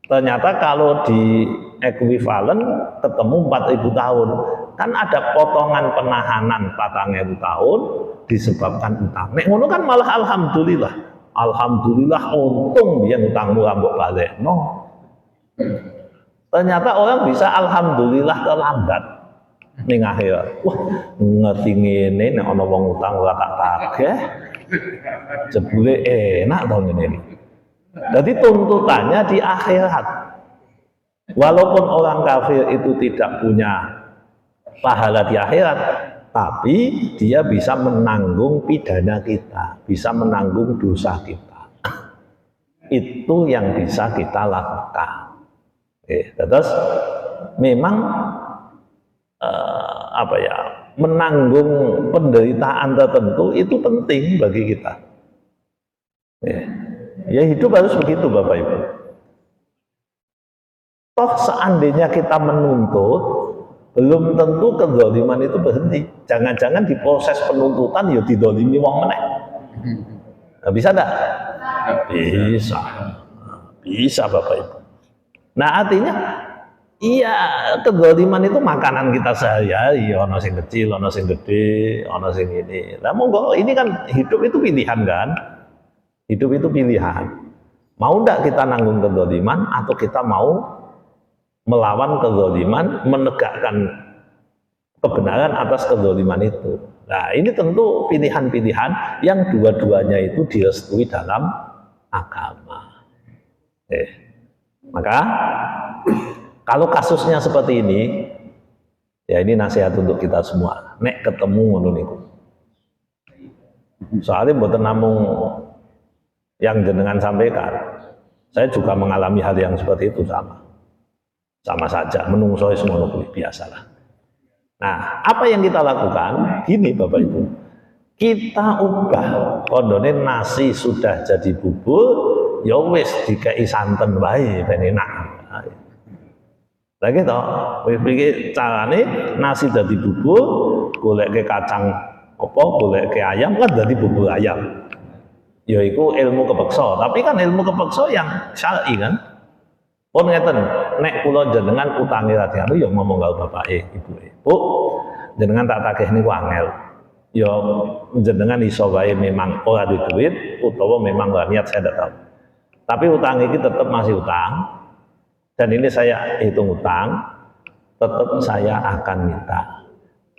ternyata kalau di ekuivalen ketemu 4.000 tahun. Kan ada potongan penahanan 4.000 tahun disebabkan utang. Nek ngono kan malah alhamdulillah. Alhamdulillah untung dia utangmu rambut balik. No. Ternyata orang bisa alhamdulillah terlambat ning akhirat. Wah, ngerti ngene nek ana wong utang ora tak tagih. Jebule enak to ngene iki. Jadi tuntutannya di akhirat. Walaupun orang kafir itu tidak punya pahala di akhirat, tapi dia bisa menanggung pidana kita, bisa menanggung dosa kita. Itu yang bisa kita lakukan. Terus memang menanggung penderitaan tertentu itu penting bagi kita. Ya hidup harus begitu Bapak Ibu. Toh seandainya kita menuntut, belum tentu kezaliman itu berhenti. Jangan-jangan di proses penuntutan ya didolimi wong meneh. Bisa enggak? Bisa. Bisa Bapak Ibu. Nah artinya, iya kezaliman itu makanan kita sehari-hari. Ono sing kecil, ono sing gede, ono sing ini. Nah monggo, ini kan hidup itu pilihan kan? Hidup itu pilihan. Mau enggak kita nanggung kezaliman atau kita mau melawan kezaliman, menegakkan kebenaran atas kezaliman itu. Nah ini tentu pilihan-pilihan yang dua-duanya itu direstui dalam agama. Maka kalau kasusnya seperti ini, ya ini nasihat untuk kita semua. Nek ketemu ngono niku. Soalnya mboten namung yang jenengan sampaikan, saya juga mengalami hal yang seperti itu sama saja, menungso semua biasalah. Nah, apa yang kita lakukan? Gini Bapak Ibu, kita ubah kondone nasi sudah jadi bubur, ya wis dikai santen wae ben enak. Lagi toh, wis iki carane nasi dadi bubur, goleke kacang goleke ayam kan dadi bubur ayam. Yaiku ilmu kepeksa, tapi kan ilmu kepeksa yang syar'i kan. Pun ngeten, nek kula jenengan utangi radi anu ya ngomong karo bapake, ibuke. Bu, jenengan tak tagih niku angel. Ya jenengan iso wae memang ora duit utawa memang ora niat saya tidak tahu. Tapi utang ini tetap masih utang. Dan ini saya hitung utang, tetap saya akan minta.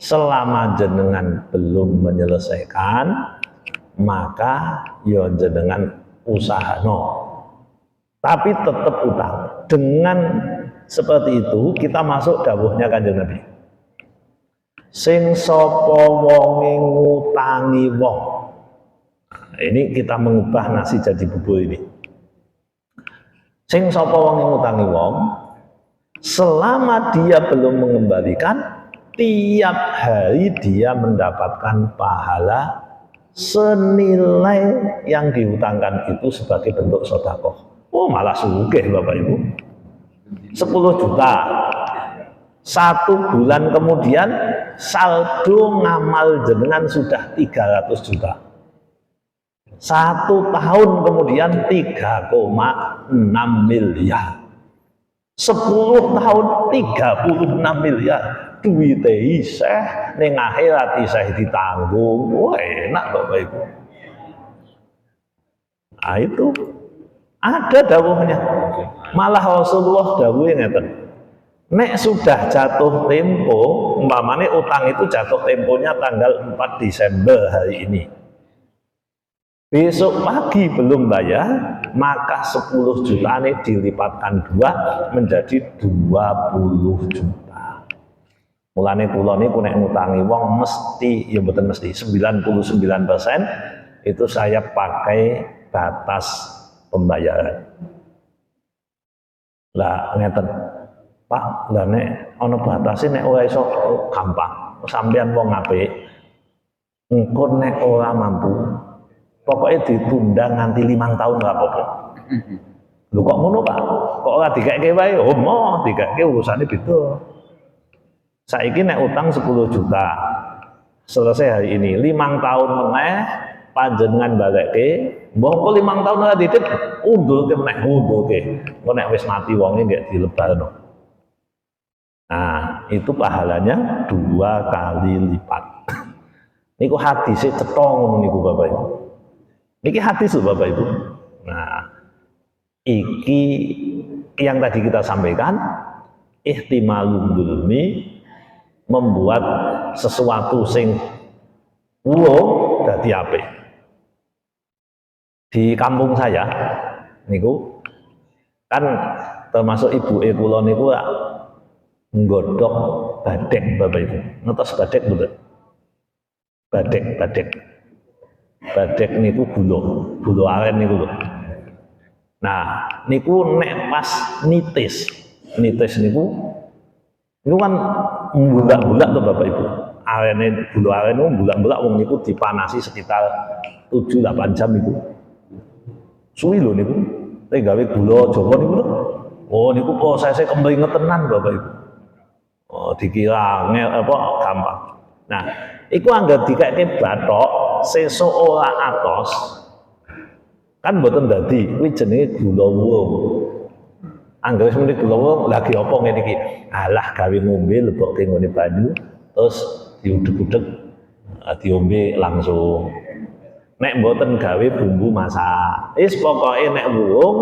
Selama jenengan belum menyelesaikan, maka ya jenengan usaha tapi tetap utang. Dengan seperti itu kita masuk dawuhnya Kanjeng Nabi. Sing sapa wonge ngutangi wong. Nah, ini kita mengubah nasi jadi bubur ini. Sing sapa wonge ngutangi wong, selama dia belum mengembalikan, tiap hari dia mendapatkan pahala senilai yang dihutangkan itu sebagai bentuk sedekah. Oh malah sugih Bapak Ibu. 10 juta. 1 bulan kemudian saldo ngamal jenengan sudah 300 juta. 1 tahun kemudian 3,6 miliar. 10 tahun 36 miliar. Duite isih ning akhirat isih ditanggung. Wah enak Bapak Ibu. Ah itu ada dawuhnya. Malah Rasulullah dawuhnya ngeten. Nek sudah jatuh tempo, umpamanya utang itu jatuh temponya tanggal 4 Desember hari ini. Besok pagi belum bayar, maka 10 juta ini dilipatkan 2 menjadi 20 juta. Mulane kula niku nek ngutangi wong mesti, ya mboten mesti, 99% itu saya pakai batas pembayaran. Lah ngeten, Pak, lah nek ana batase nek ora iso gampang. Sampeyan wong apik, engko nek ora mampu, pokoknya ditunda nganti 5 tahun nggak apa-apa. Lho kok ngono Pak? Kok ora dikeke wae? Oh, mau dikeke urusane beda. Saiki nek utang 10 juta. Selesai hari ini, 5 tahun meneh panjenengan balekke, mbok 5 tahun ora ditip, undulke meneh undulke. Kok nek wis mati wonge nggak dilebalno. Nah, itu pahalanya 2 kali lipat. Niku hadise cetha ngono niku Bapak Ibu. Niki hadis lho Bapak Ibu. Nah, iki yang tadi kita sampaikan, ihtimalul dzulmi, membuat sesuatu sing dadi apik. Di kampung saya niku kan termasuk ibu kula niku nggodhog badek Bapak Ibu. Ngertos badek mboten? Badek. Badek niku gula aren niku lho. Nah, niku nek pas nitis niku kan mbulak-bulak tuh Bapak Ibu. Arene gula aren niku mbulak-bulak wong niku dipanasi sekitar 7-8 jam niku. Suwi lho niku. Nek gawe gula Jawa niku lho. Oh niku prosesnya kembali tenan Bapak Ibu. Oh dikira gampang. Nah, iku anggap dikake bathok sesuk ora atos. Kan mboten dadi, kuwi jenenge gula wurung. Anggap semeniki gula wurung lagi apa ngene iki? Alah gawe ngombe lebokke ngene banyu terus diudek-udek diombe langsung. Nek mboten gawe bumbu masak. Wis pokoke nek wurung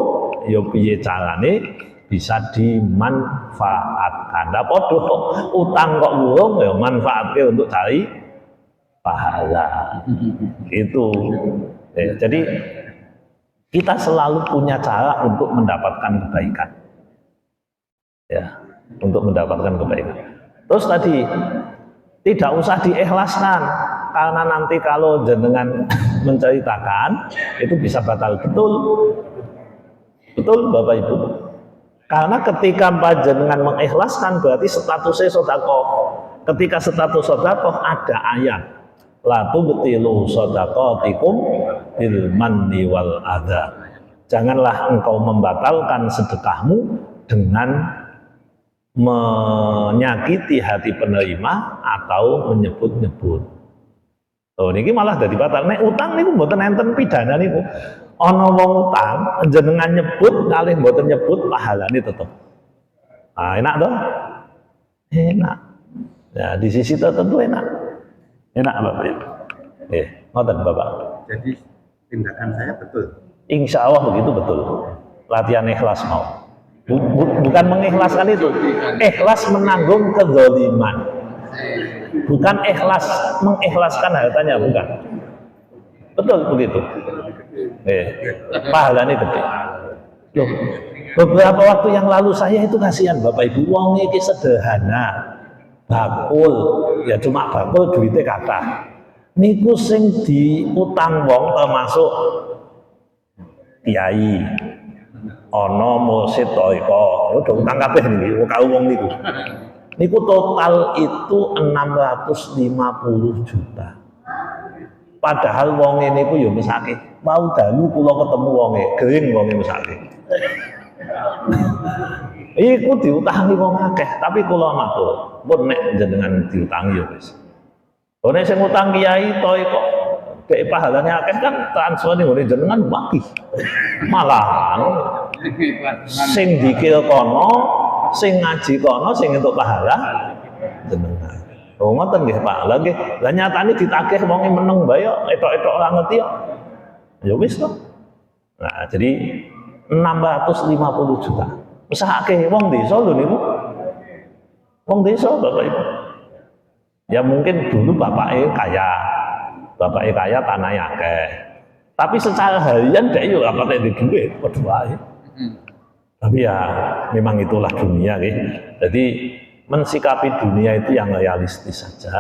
ya piye carane bisa dimanfaatkan. Lah padha utang kok wurung ya manfaatke untuk cari pahala. Itu. Jadi kita selalu punya cara untuk mendapatkan kebaikan. Ya, untuk mendapatkan kebaikan. Terus tadi tidak usah diikhlaskan karena nanti kalau jenengan menceritakan itu bisa batal. Betul Bapak Ibu. Karena ketika panjenengan mengikhlaskan berarti statusnya sedekah. Ketika status sedekah ada ayat la tubtilu shadaqatikum bil manni wal adza. Janganlah engkau membatalkan sedekahmu dengan menyakiti hati penerima atau menyebut-nyebut. Oh niki malah dadi batal. Nek utang niku mboten enten pidana niku. Ana wong utang jenengan nyebut kalih mboten nyebut pahalane tetep. Ah enak toh? Enak. Ya di sisi tertentu enak. Enak Bapak Ibu. Ngoten Bapak. Jadi tindakan saya betul. Insya Allah begitu betul. Latihan ikhlas mau. Bukan mengikhlaskan itu. Ikhlas menanggung kezaliman. Bukan ikhlas mengikhlaskan hartanya, bukan. Betul begitu. Pahalanya gede. Loh, beberapa waktu yang lalu saya itu kasihan Bapak Ibu, wong iki sederhana. Bakul, ya cuma bakul duitnya kata. Niku sing diutang wong termasuk kiai. Ana mursid taiko, udah utang kabeh niki, karo wong niku. Niku total itu 650 juta. Padahal wonge niku ya mesake. Mau dalu kula ketemu wonge, gering wonge mesake. Iku diutangi wong akeh, tapi kula matur, pun nek jenengan diutangi ya wis. Nek sing utang kiai to kok dhek pahalane akeh kan transfer ning ngene jenengan waki. Malah sing dikil kono, sing ngaji kono, sing entuk pahala jenengan. Oh ngoten nggih Pak. Lah nggih, lah nyatane ditagih wonge meneng bae etok-etok ora ngerti kok. Ya wis to. Nah, jadi 650 juta. Misahake wong desa lho niku. Wong desa Bapak Ibu. Ya mungkin dulu bapaknya kaya tanahnya akeh. Tapi secara harian dia yo apa di duit padha wae. Tapi ya memang itulah dunia gitu. Jadi mensikapi dunia itu yang realistis saja.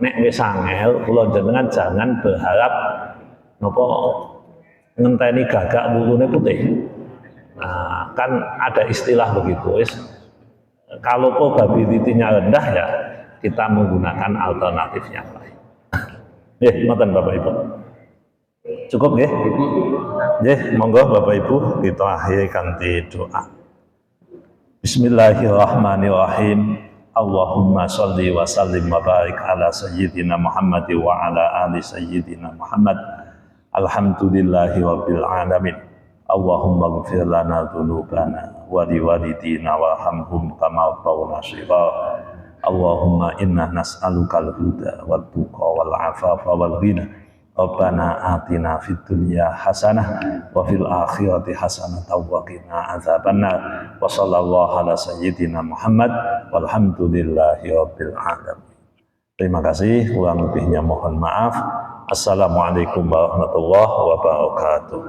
Nek wis angel, kula jenengan jangan berharap napa ngenteni gagak wulune putih. Nah, kan ada istilah begitu. Kalau probability-nya rendah ya kita menggunakan alternatif yang lain. Ya, ngoten Bapak Ibu. Cukup nggih? Nggih, monggo Bapak Ibu kita akhiri kanthi doa. Bismillahirrahmanirrahim. Allahumma sholli wa sallim wa barik ala sayyidina Muhammad wa ala ali sayyidina Muhammad. Alhamdulillahi rabbil alamin. Allahumma ighfir lana dzunubana wa liwalidina warhamhum kama rabbawna shighara. Allahumma inna nas'alukal huda wal tuqa wal afafa wal ghina. Rabbana atina fid dunya hasanah wa fil akhirati hasanah wa qina adzabannar. Wa sallallahu ala sayyidina Muhammad walhamdulillahi rabbil alamin. Terima kasih, kurang lebihnya mohon maaf. Assalamualaikum warahmatullahi wabarakatuh.